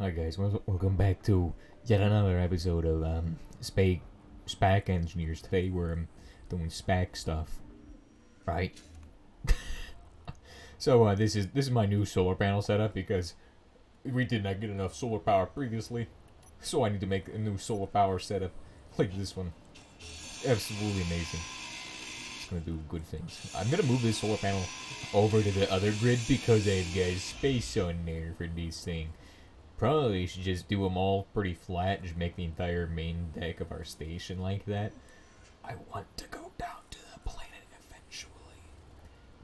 Hi guys, welcome back to yet another episode of SPAC Engineers. Today we're doing SPAC stuff, right? So this is my new solar panel setup because we did not get enough solar power previously, so I need to make a new solar power setup like this one. Absolutely amazing. It's gonna do good things. I'm gonna move this solar panel over to the other grid because I've got space on there for this thing. Probably should just do them all pretty flat, just make the entire main deck of our station like that. I want to go down to the planet eventually.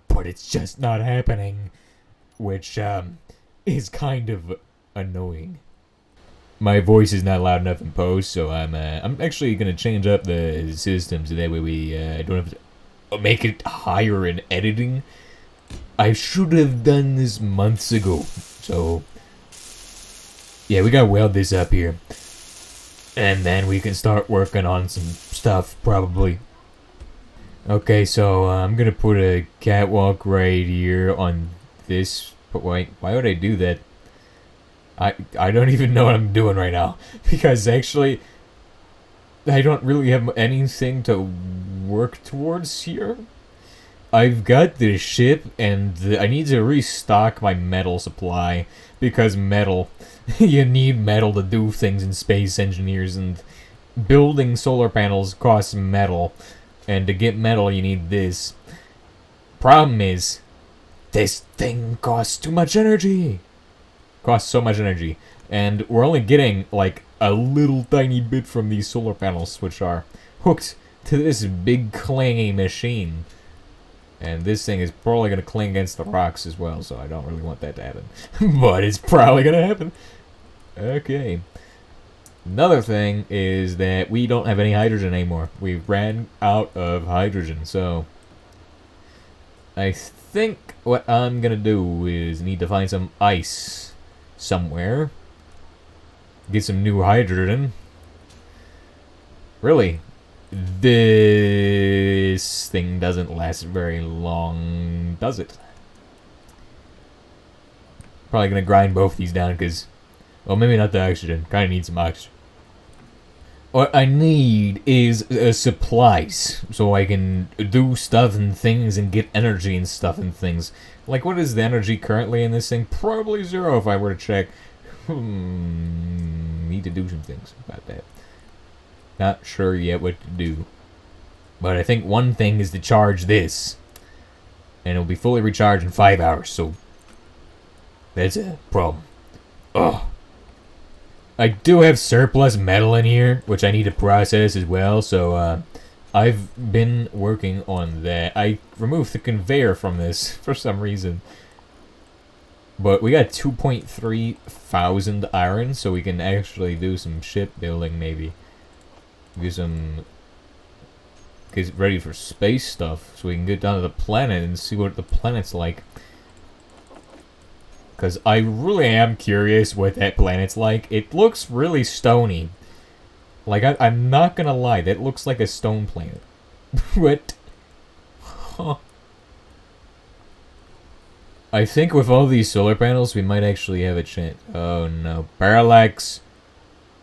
But it's just not happening, which is kind of annoying. My voice is not loud enough in post, so I'm actually going to change up the system so that way we don't have to make it higher in editing. I should have done this months ago, so yeah, we gotta weld this up here. And then we can start working on some stuff, probably. Okay, so I'm gonna put a catwalk right here on this. But why would I do that? I don't even know what I'm doing right now. Because actually, I don't really have anything to work towards here. I've got this ship, and I need to restock my metal supply. Because metal... you need metal to do things in Space Engineers, and building solar panels costs metal, and to get metal you need this. Problem is, this thing costs too much energy. Costs so much energy, and we're only getting like a little tiny bit from these solar panels, which are hooked to this big clangy machine. And this thing is probably going to cling against the rocks as well, so I don't really want that to happen. But it's probably going to happen. Okay. Another thing is that we don't have any hydrogen anymore. We ran out of hydrogen, so I think what I'm going to do is need to find some ice somewhere. Get some new hydrogen. Really? This thing doesn't last very long, does it? Probably gonna grind both these down because, well, maybe not the oxygen. Kind of need some oxygen. What I need is supplies so I can do stuff and things and get energy and stuff and things. Like, what is the energy currently in this thing? Probably 0 if I were to check. Need to do some things about that. Not sure yet what to do. But I think one thing is to charge this. And it'll be fully recharged in 5 hours, so that's a problem. Ugh. I do have surplus metal in here, which I need to process as well, so I've been working on that. I removed the conveyor from this for some reason. But we got 2.3 thousand iron, so we can actually do some shipbuilding maybe. Do some... get ready for space stuff, so we can get down to the planet and see what the planet's like. Because I really am curious what that planet's like. It looks really stony. Like, I'm not gonna lie, that looks like a stone planet. What? Huh. I think with all these solar panels, we might actually have a chance. Oh no. Parallax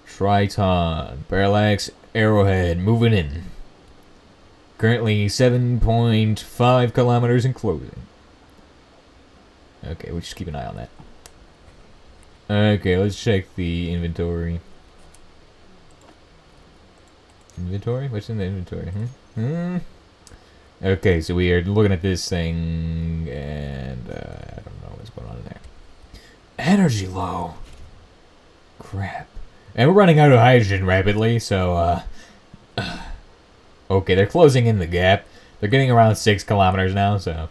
Triton. Parallax Arrowhead, moving in. Currently 7.5 kilometers in closing. Okay, we'll just keep an eye on that. Okay, let's check the inventory. Inventory? What's in the inventory? Okay, so we are looking at this thing, and I don't know what's going on in there. Energy low. Crap. And we're running out of hydrogen rapidly, so, okay, they're closing in the gap. They're getting around 6 kilometers now, so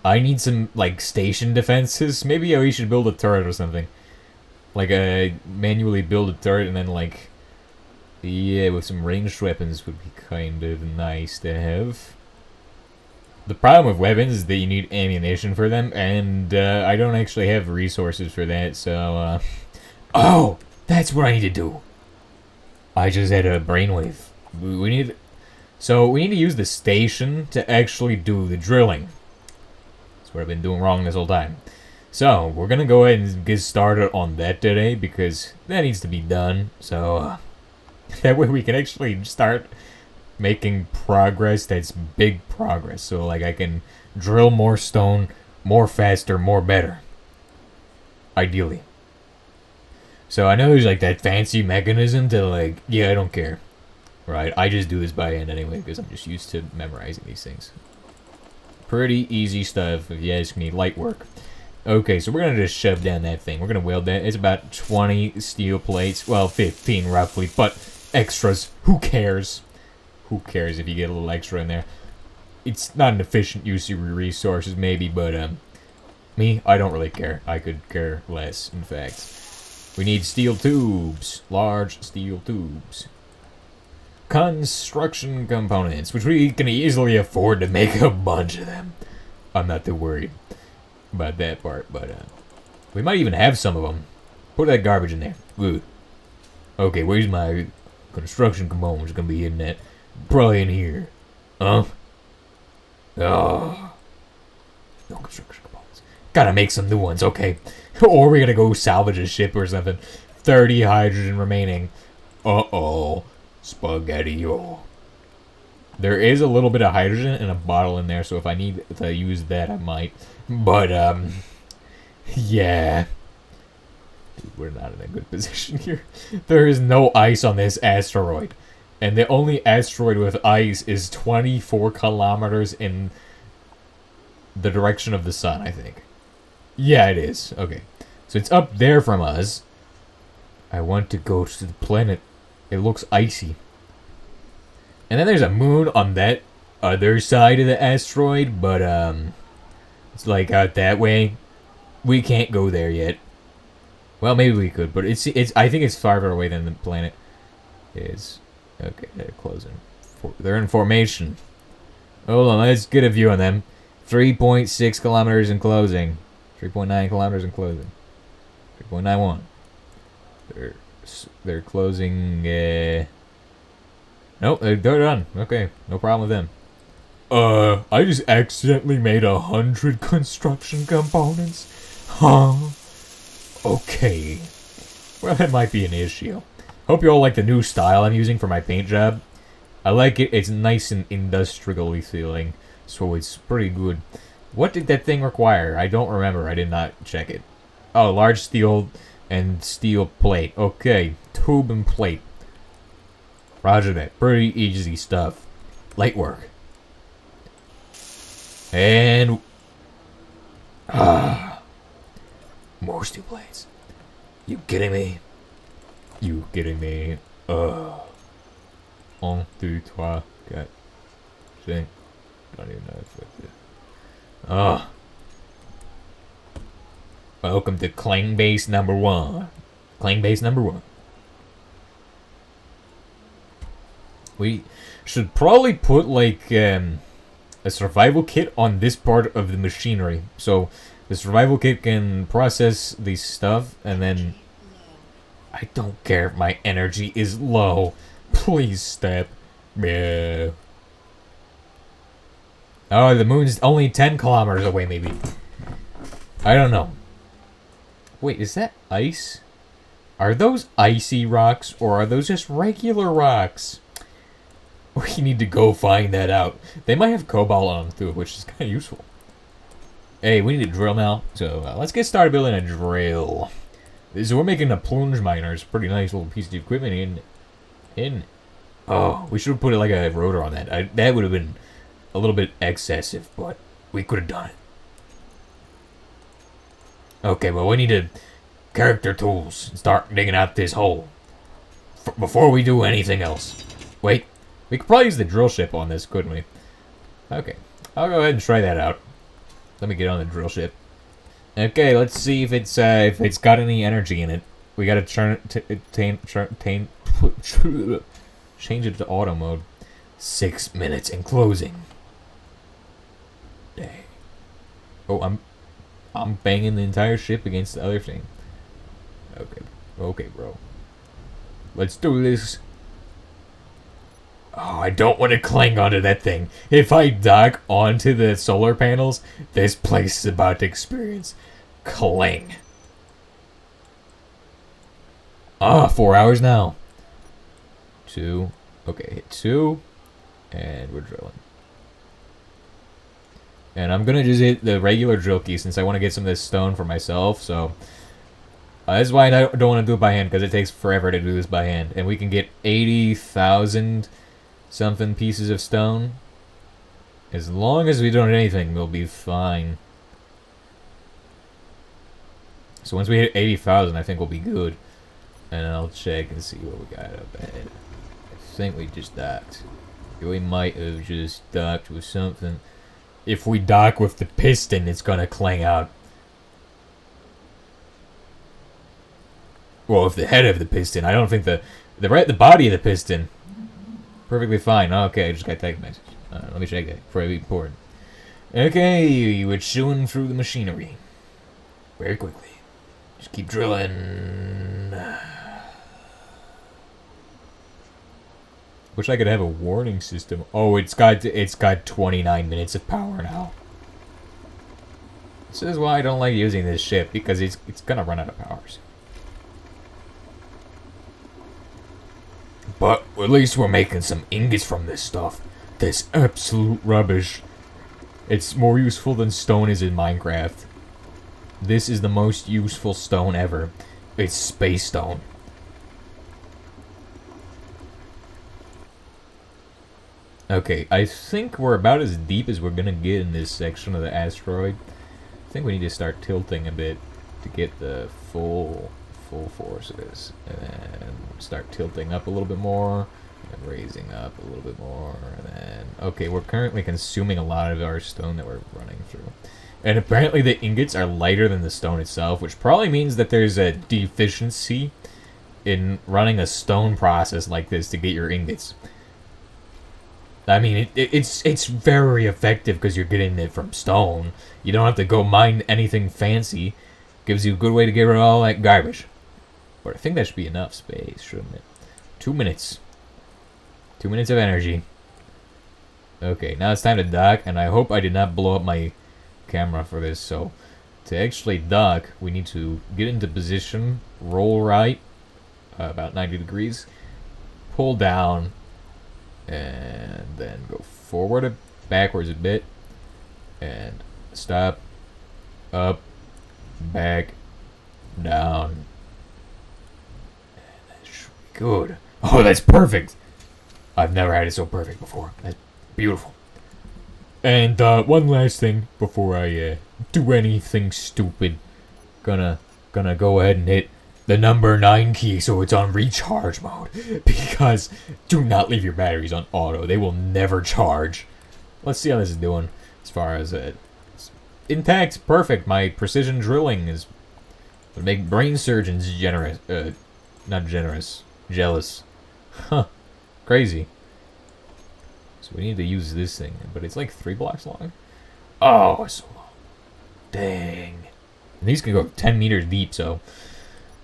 I need some, like, station defenses. Maybe we should build a turret or something. Like, manually build a turret and then, like, yeah, with some ranged weapons would be kind of nice to have. The problem with weapons is that you need ammunition for them, and I don't actually have resources for that, so, oh! That's what I need to do. I just had a brainwave. We need... So, we need to use the station to actually do the drilling. That's what I've been doing wrong this whole time. So, we're gonna go ahead and get started on that today because that needs to be done. So, that way we can actually start making progress that's big progress. So, like, I can drill more stone, more faster, more better. Ideally. So, I know there's, like, that fancy mechanism to, like, yeah, I don't care. Right? I just do this by hand anyway because I'm just used to memorizing these things. Pretty easy stuff, if you ask me. Light work. Okay, so we're going to just shove down that thing. We're going to weld that. It's about 20 steel plates. Well, 15 roughly, but extras. Who cares? Who cares if you get a little extra in there? It's not an efficient use of your resources, maybe, but me, I don't really care. I could care less, in fact. We need steel tubes. Large steel tubes. Construction components, which we can easily afford to make a bunch of them. I'm not too worried about that part, but we might even have some of them. Put that garbage in there. Good. Okay, where's my construction components gonna be in that? Probably in here. Huh? Oh. No construction components. Gotta make some new ones, okay. Or we gotta go salvage a ship or something. 30 hydrogen remaining. Uh-oh. Spaghetti-o. There is a little bit of hydrogen in a bottle in there, so if I need to use that, I might. But, yeah. Dude, we're not in a good position here. There is no ice on this asteroid. And the only asteroid with ice is 24 kilometers in the direction of the sun, I think. Yeah, it is. Okay. So it's up there from us. I want to go to the planet. It looks icy. And then there's a moon on that other side of the asteroid, but it's like out that way. We can't go there yet. Well, maybe we could, but it's I think it's farther away than the planet is. Okay, they're closing. They're in formation. Hold on, let's get a view on them. 3.6 kilometers in closing. 3.9 kilometers in closing. 3.91. They're closing. Nope, they're done. Okay, no problem with them. I just accidentally made 100 construction components. Huh? Okay. Well, that might be an issue. Hope you all like the new style I'm using for my paint job. I like it. It's nice and industrial-y feeling, so it's pretty good. What did that thing require? I don't remember. I did not check it. Oh, large steel and steel plate. Okay, tube and plate. Roger that. Pretty easy stuff. Light work. And more steel plates. You kidding me? You kidding me? 1, 2, 3, 4, 5. Don't even know if it's welcome to Clang Base number 1. Clang Base number 1. We should probably put like a survival kit on this part of the machinery, so the survival kit can process the stuff, and then I don't care if my energy is low. Please step. Yeah. Oh, the moon's only 10 kilometers away, maybe. I don't know. Wait, is that ice? Are those icy rocks, or are those just regular rocks? We need to go find that out. They might have cobalt on them, too, which is kind of useful. Hey, we need a drill now, so let's get started building a drill. So we're making a plunge miner. It's a pretty nice little piece of equipment in. Oh, we should have put it like a rotor on that. That would have been a little bit excessive, but we could have done it. Okay, well, we need to character tools and start digging out this hole before we do anything else. Wait, we could probably use the drill ship on this, couldn't we? Okay, I'll go ahead and try that out. Let me get on the drill ship. Okay, let's see if it's got any energy in it. We gotta change it to auto mode. 6 minutes in closing. Dang. Oh, I'm banging the entire ship against the other thing. Okay, bro. Let's do this. Oh, I don't want to cling onto that thing. If I dock onto the solar panels, this place is about to experience Clang. Ah, 4 hours now. 2. Okay, hit 2. And we're drilling. And I'm gonna just hit the regular drill key since I want to get some of this stone for myself, so... that's why I don't want to do it by hand, because it takes forever to do this by hand. And we can get 80,000 something pieces of stone. As long as we don't hit anything, we'll be fine. So once we hit 80,000, I think we'll be good. And I'll check and see what we got up ahead. I think we just docked. We might have just docked with something. If we dock with the piston, it's gonna clang out. Well, if the head of the piston, I don't think the body of the piston. Perfectly fine. Okay, I just got a text message. Let me check that. Probably important. Okay, we're chewing through the machinery. Very quickly. Just keep drilling. Wish I could have a warning system. Oh, it's got 29 minutes of power now. This is why I don't like using this ship, because it's gonna run out of powers. But at least we're making some ingots from this stuff. This absolute rubbish. It's more useful than stone is in Minecraft. This is the most useful stone ever. It's space stone. Okay, I think we're about as deep as we're gonna get in this section of the asteroid. I think we need to start tilting a bit to get the full force of this. And then start tilting up a little bit more. And raising up a little bit more. And then... okay, we're currently consuming a lot of our stone that we're running through. And apparently the ingots are lighter than the stone itself, which probably means that there's a deficiency in running a stone process like this to get your ingots. I mean, it's very effective because you're getting it from stone. You don't have to go mine anything fancy. Gives you a good way to get rid of all that garbage. But I think that should be enough space, shouldn't it? 2 minutes. 2 minutes of energy. Okay, now it's time to dock, and I hope I did not blow up my camera for this. So, to actually dock, we need to get into position, roll right, about 90 degrees, pull down, and then go forward, backwards a bit, and stop, up, back, down. And that should be good. Oh, that's perfect! I've never had it so perfect before. That's beautiful. And one last thing before I do anything stupid. Gonna go ahead and hit the number 9 key so it's on recharge mode. Because do not leave your batteries on auto. They will never charge. Let's see how this is doing as far as intact. Perfect. My precision drilling is would make brain surgeons generous. Not generous. Jealous. Huh. Crazy. So we need to use this thing. But it's like 3 blocks long. Oh, it's so long. Dang. And these can go 10 meters deep, so...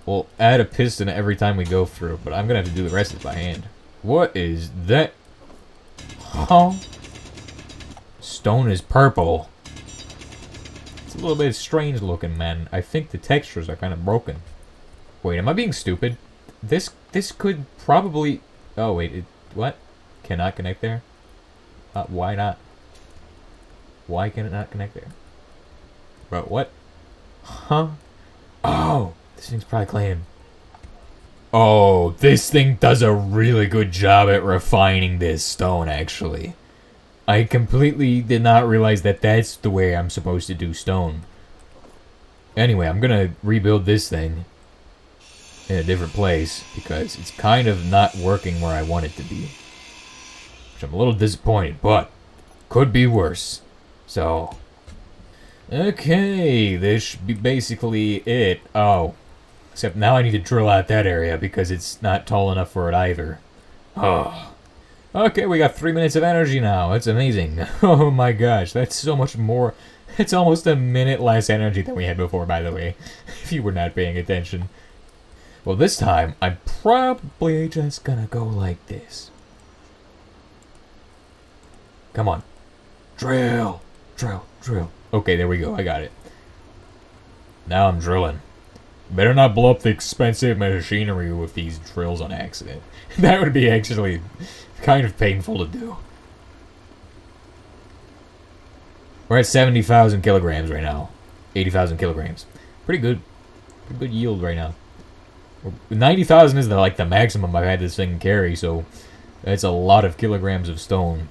we'll add a piston every time we go through, but I'm gonna have to do the rest of it by hand. What is that? Huh? Stone is purple. It's a little bit strange looking, man. I think the textures are kind of broken. Wait, am I being stupid? This could probably... oh, wait. What? Cannot connect there? Why not? Why can it not connect there? But what? Huh? Oh! This thing's probably clean. Oh, this thing does a really good job at refining this stone, actually. I completely did not realize that that's the way I'm supposed to do stone. Anyway, I'm gonna rebuild this thing in a different place because it's kind of not working where I want it to be. Which I'm a little disappointed, but could be worse. So, okay, this should be basically it. Oh. Except now I need to drill out that area because it's not tall enough for it either. Oh. Okay, we got 3 minutes of energy now. That's amazing. Oh my gosh, that's so much more. It's almost a minute less energy than we had before, by the way. If you were not paying attention. Well, this time, I'm probably just gonna go like this. Come on. Drill. Drill. Drill. Okay, there we go. I got it. Now I'm drilling. Better not blow up the expensive machinery with these drills on accident. That would be actually kind of painful to do. We're at 70,000 kilograms right now. 80,000 kilograms. Pretty good. Pretty good yield right now. 90,000 is like the maximum I've had this thing carry, so that's a lot of kilograms of stone.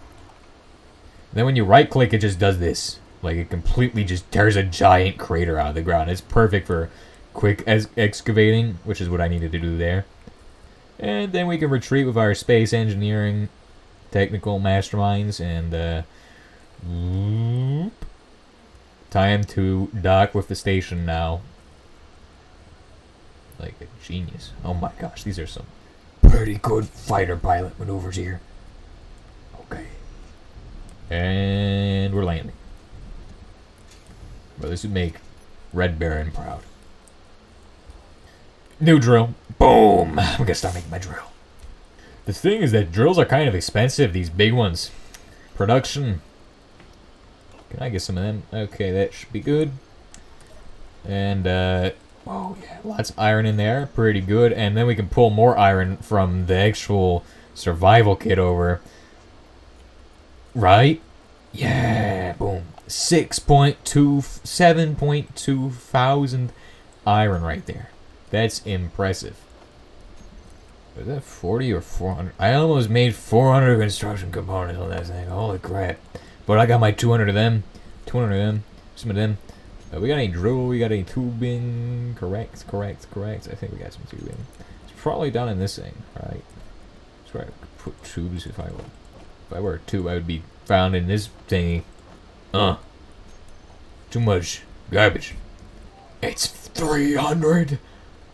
Then when you right click, it just does this. Like, it completely just tears a giant crater out of the ground. It's perfect for quick excavating, which is what I needed to do there. And then we can retreat with our space engineering technical masterminds, and time to dock with the station now. Like a genius. Oh my gosh, these are some pretty good fighter pilot maneuvers here. Okay. And we're landing. Well, this would make Red Baron proud. New drill. Boom! I'm gonna start making my drill. The thing is that drills are kind of expensive, these big ones. Production. Can I get some of them? Okay, that should be good. And, oh yeah, lots of iron in there. Pretty good. And then we can pull more iron from the actual survival kit over. Right? Yeah, boom. 7.2 thousand iron right there. That's impressive. Is that 40 or 400? I almost made 400 construction components on that thing. Holy crap. But I got my 200 of them. 200 of them. Some of them. We got any drill? We got any tubing? Correct. I think we got some tubing. It's probably down in this thing, right? That's where I could put tubes if I were a tube, I would be found in this thingy. Too much garbage. It's 300.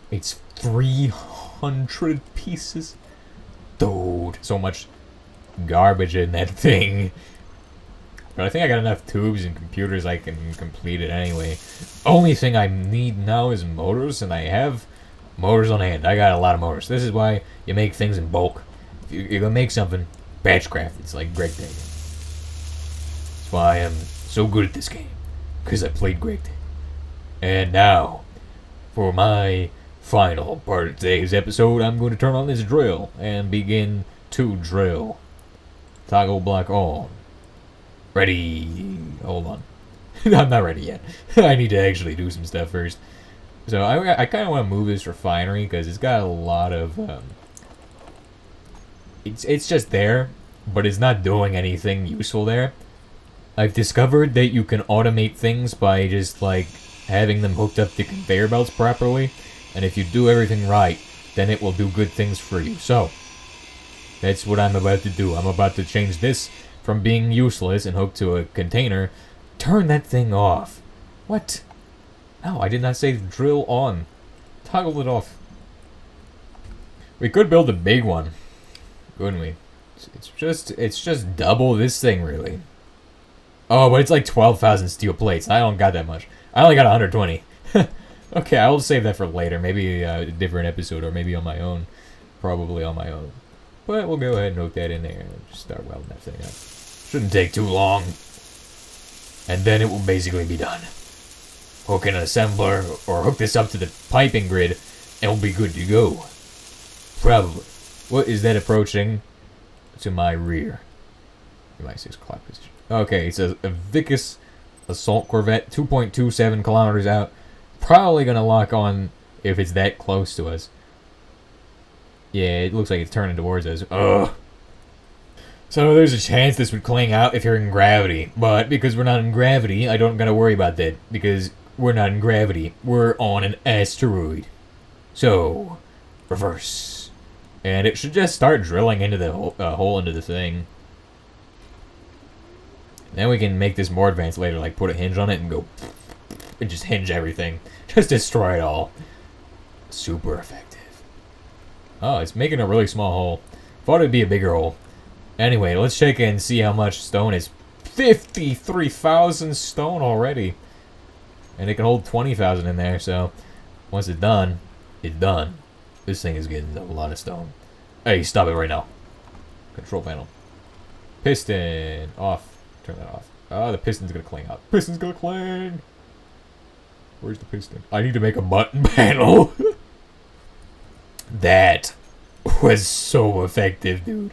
It's 300 pieces. Dude, so much garbage in that thing. But I think I got enough tubes and computers I can complete it anyway. Only thing I need now is motors, and I have motors on hand. I got a lot of motors. This is why you make things in bulk. If you're gonna make something, batch craft. It's like Greg Day. That's why I am so good at this game. Because I played Greg Day. And now, for my final part of today's episode, I'm going to turn on this drill and begin to drill. Toggle block on. Ready. Hold on. I'm not ready yet. I need to actually do some stuff first. So I kind of want to move this refinery because it's got a lot of... It's just there, but it's not doing anything useful there. I've discovered that you can automate things by just, like, having them hooked up to conveyor belts properly. And if you do everything right, then it will do good things for you. So, that's what I'm about to do. I'm about to change this from being useless and hooked to a container. Turn that thing off. What? No, I did not say drill on. Toggle it off. We could build a big one, couldn't we? It's just double this thing, really. Oh, but it's like 12,000 steel plates. I don't got that much. I only got 120. Okay, I'll save that for later. Maybe a different episode, or maybe on my own. Probably on my own. But we'll go ahead and hook that in there and just start welding that thing up. Shouldn't take too long. And then it will basically be done. Hook an assembler, or hook this up to the piping grid, and we'll be good to go. Probably. What is that approaching to my rear? My 6 o'clock position. Okay, it's a Vicus assault corvette, 2.27 kilometers out. Probably gonna lock on if it's that close to us. Yeah, it looks like it's turning towards us. Ugh. So there's a chance this would cling out if you're in gravity. But because we're not in gravity, I don't gotta worry about that. Because we're not in gravity. We're on an asteroid. So, reverse. And it should just start drilling into the hole into the thing. Then we can make this more advanced later, like put a hinge on it and go and just hinge everything. Just destroy it all. Super effective. Oh, it's making a really small hole. Thought it'd be a bigger hole. Anyway, let's check and see how much stone is. 53,000 stone already. And it can hold 20,000 in there, so once it's done, it's done. This thing is getting a lot of stone. Hey, stop it right now. Control panel. Piston off. Turn that off. Oh, the piston's gonna cling up. Piston's gonna cling! Where's the piston? I need to make a button panel. That was so effective, dude.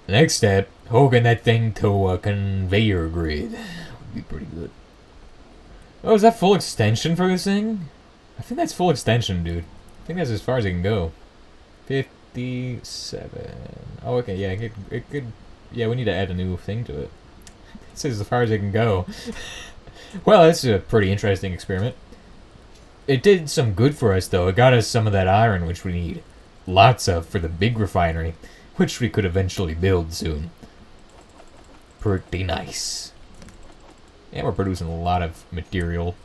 Next step, hooking that thing to a conveyor grid. Would be pretty good. Oh, is that full extension for this thing? I think that's full extension, dude. I think that's as far as it can go. 57. Oh, okay, yeah, it could... Yeah, we need to add a new thing to it. It's as far as it can go. Well, that's a pretty interesting experiment. It did some good for us, though. It got us some of that iron, which we need lots of for the big refinery, which we could eventually build soon. Pretty nice. And we're producing a lot of material.